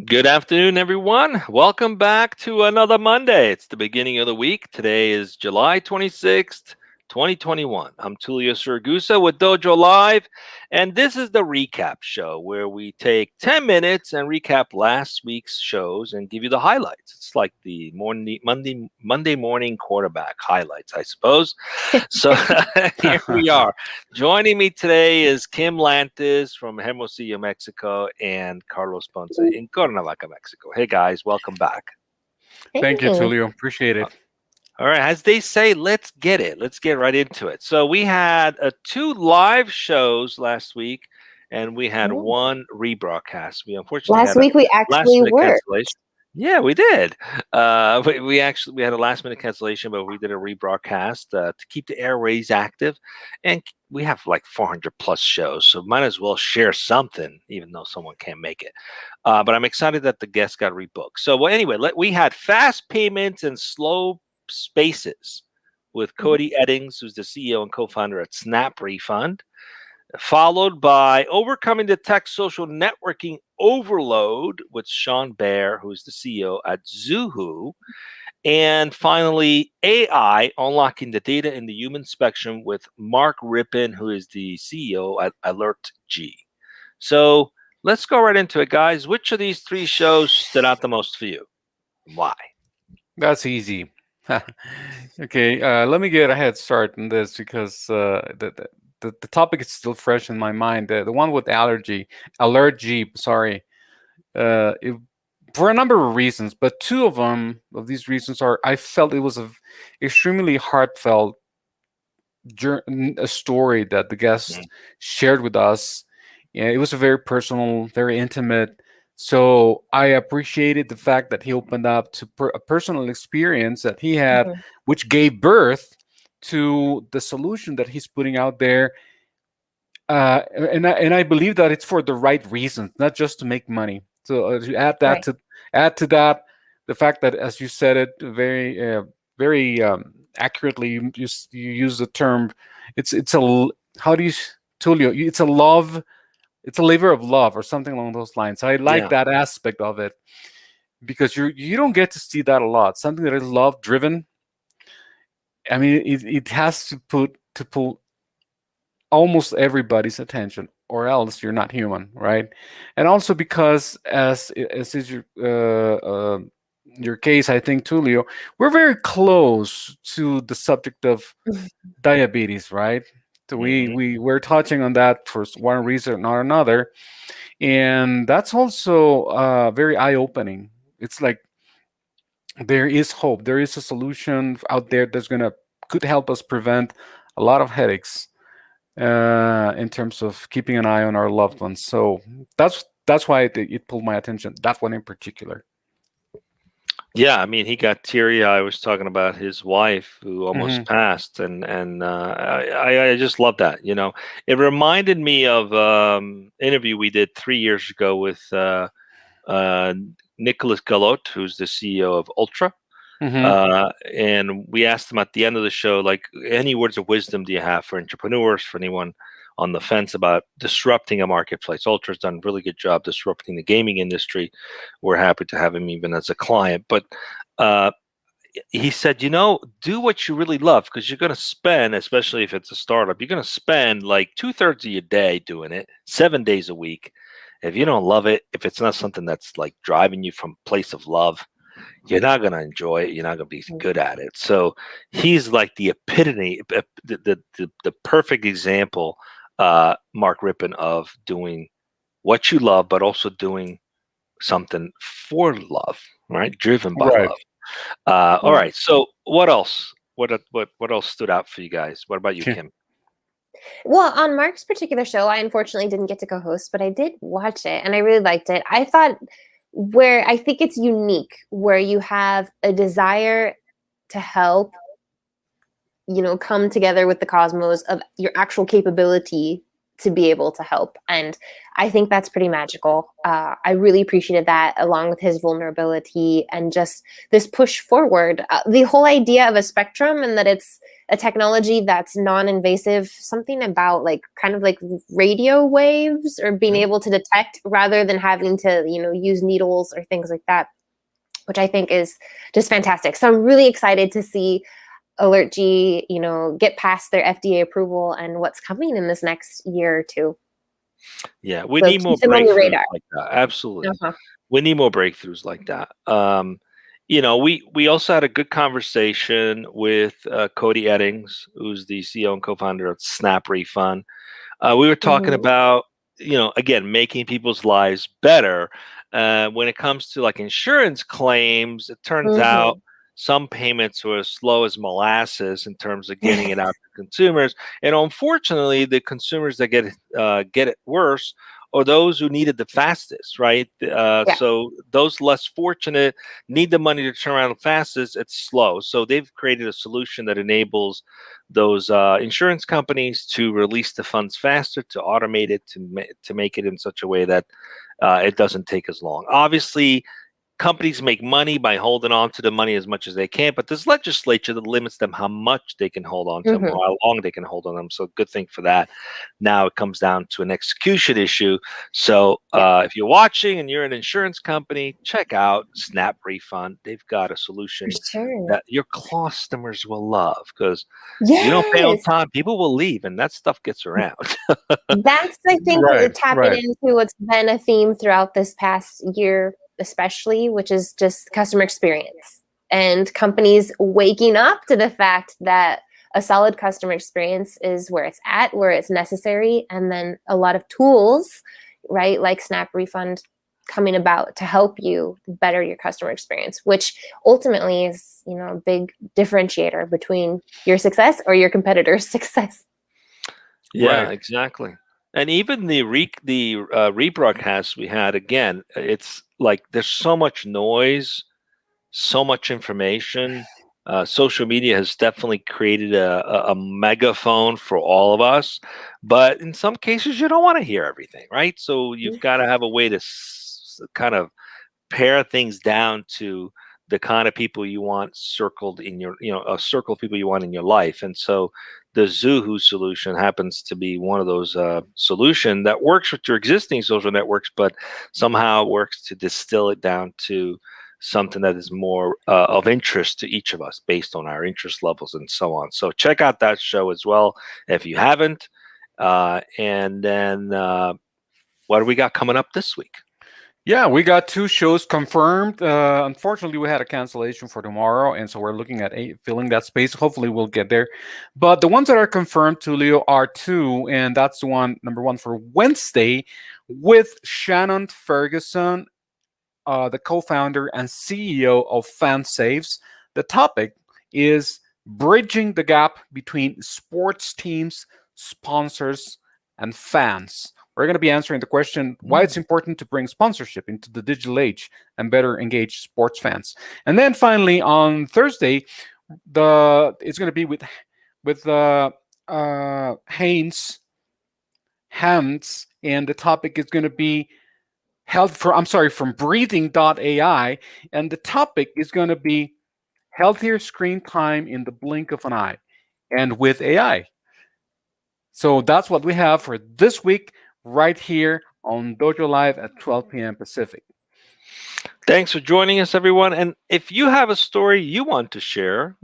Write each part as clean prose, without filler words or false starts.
Good afternoon, everyone. Welcome back to another Monday. It's the beginning of the week. Today is July 26th, 2021. I'm Tulio Siragusa with Dojo Live, and this is the recap show where we take 10 minutes and recap last week's shows and give you the highlights. It's like the Monday morning quarterback highlights, I suppose. So here we are. Joining me today is Kim Lantis from Hermosillo, Mexico, and Carlos Ponce in Cuernavaca, Mexico. Hey guys, welcome back. Thank you, Hey. Tulio. Appreciate Uh, it. All right, as they say, let's get it. Let's get right into it. So we had two live shows last week, and we had Yeah. one rebroadcast. We unfortunately Last had a week we last actually minute worked. cancellation. Yeah, we did. We had a last minute cancellation, but we did a rebroadcast to keep the airways active, and we have like 400 plus shows, so might as well share something, even though someone can't make it. But I'm excited that the guests got rebooked. So, well, anyway, we had fast payments and slow spaces with Mhm. Cody Eddings, who's the CEO and co-founder at Snap Refund, followed by Overcoming the Tech Social Networking Overload with Sean Baer, who's the CEO at Zoohoo. And finally, AI Unlocking the Data in the Human Spectrum with Mark Rippin, who is the CEO at AlertG. So let's go right into it, guys. Which of these three shows stood out the most for you? Why? That's easy. Okay, let me get a head start on this because the topic is still fresh in my mind. The one with allergy, sorry, it, for a number of reasons, but two of these reasons are I felt it was a extremely heartfelt a story that the guest Mm, shared with us. Yeah, it was a very personal, very intimate. So I appreciated the fact that he opened up to a personal experience that he had, Mhm. which gave birth to the solution that he's putting out there. And I believe that it's for the right reasons, not just to make money. So to Right. add to that the fact that, as you said it very accurately, you use the term. It's how do you Tulio? It's a love. It's a labor of love or something along those lines. I like yeah. that aspect of it because you don't get to see that a lot. Something that is love driven. I mean, it has to pull almost everybody's attention or else you're not human, right? And also because as is your case, I think, Tulio, we're very close to the subject of diabetes, right? So Hmm. we're touching on that for one reason or another, and that's also very eye-opening. It's like there is hope, there is a solution out there that's gonna could help us prevent a lot of headaches in terms of keeping an eye on our loved ones. So that's why it pulled my attention. That one in particular. Yeah, I mean, he got teary. I was talking about his wife who almost Hmm. passed, and I just love that. It reminded me of interview we did 3 years ago with uh, Nicholas Galot, who's the CEO of Ultra. Hmm. And we asked him at the end of the show, like, any words of wisdom do you have for entrepreneurs, for anyone on the fence about disrupting a marketplace? Ultra's done a really good job disrupting the gaming industry. We're happy to have him even as a client. But uh, he said, do what you really love because you're going to spend, especially if it's a startup, you're going to spend like 2/3 of your day doing it, 7 days a week. If you don't love it, if it's not something that's like driving you from a place of love, you're not going to enjoy it. You're not going to be good at it. So he's like the epitome, the perfect example, Mark Rippon, of doing what you love, but also doing something for love, right? Driven by Right. love. All Yeah. right. So what else? What else stood out for you guys? What about you, Okay. Kim? Well, on Mark's particular show, I unfortunately didn't get to co-host, but I did watch it and I really liked it. I thought where I think it's unique where you have a desire to help, come together with the cosmos of your actual capability to be able to help. And I think that's pretty magical. I really appreciated that, along with his vulnerability and just this push forward. The whole idea of a spectrum, and that it's a technology that's non-invasive, something about like kind of like radio waves, or being able to detect rather than having to, use needles or things like that, which I think is just fantastic. So I'm really excited to see AlertG, get past their FDA approval and what's coming in this next year or two. Yeah, we So need keep more them on your breakthroughs radar. like that. Absolutely. Uh-huh. We need more breakthroughs like that. We also had a good conversation with Cody Eddings, who's the CEO and co-founder of Snap Refund. We were talking Mhm. about, again, making people's lives better. When it comes to like insurance claims, it turns out Mhm. some payments were as slow as molasses in terms of getting it out to consumers. And unfortunately, the consumers that get it worse are those who need it the fastest, right? Yeah. So those less fortunate need the money to turn around the fastest. It's slow. So they've created a solution that enables those insurance companies to release the funds faster, to automate it, to make it in such a way that it doesn't take as long. Obviously, companies make money by holding on to the money as much as they can, but there's legislature that limits them how much they can hold on to them, Mhm. or how long they can hold on them. So good thing for that. Now it comes down to an execution issue. So Yeah. if you're watching and you're an insurance company, check out Snap Refund. They've got a For solution sure. that your customers will love, because if you don't pay on Yes. time, people will leave, and that stuff gets around. That's, I think, Right, tapping right. into what's been a theme throughout this past year, especially, which is just customer experience and companies waking up to the fact that a solid customer experience is where it's at, where it's necessary, and then a lot of tools, right, like Snap Refund, coming about to help you better your customer experience, which ultimately is, a big differentiator between your success or your competitor's success. Yeah, Right. exactly. And even the rebroadcast we had, again, it's like there's so much noise, so much information. Social media has definitely created a megaphone for all of us, but in some cases you don't want to hear everything, right? So you've got to have a way to kind of pare things down to the kind of people you want circled in your, a circle of people you want in your life. And so the Zoohoo solution happens to be one of those solution that works with your existing social networks, but somehow works to distill it down to something that is more of interest to each of us based on our interest levels and so on. So check out that show as well if you haven't. And then what do we got coming up this week? Yeah, we got 2 shows confirmed. Unfortunately, we had a cancellation for tomorrow, and so we're looking at filling that space. Hopefully, we'll get there. But the ones that are confirmed, Tulio, are 2, and that's the one, number 1 for Wednesday, with Shannon Ferguson, the co-founder and CEO of FanSaves. The topic is bridging the gap between sports teams, sponsors, and fans. We're going to be answering the question why it's important to bring sponsorship into the digital age and better engage sports fans. And then finally on Thursday, it's going to be with Haynes, and the topic is going to be from breathing.ai, and the topic is going to be healthier screen time in the blink of an eye and with AI. So that's what we have for this week right here on Dojo Live at 12 p.m. Pacific. Thanks for joining us, everyone. And if you have a story you want to share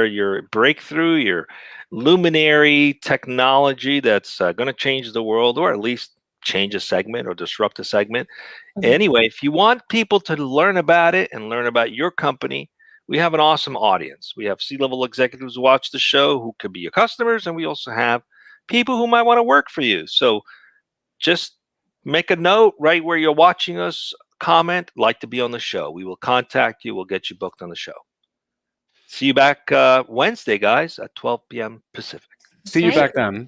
your breakthrough, your luminary technology that's going to change the world, or at least change a segment or disrupt a segment. Anyway, if you want people to learn about it and learn about your company, we have an awesome audience. We have C-level executives who watch the show who could be your customers, and we also have people who might want to work for you. So just make a note right where you're watching us, comment, like to be on the show. We will contact you. We'll get you booked on the show. See you back Wednesday, guys, at 12 p.m. Pacific. See you back then.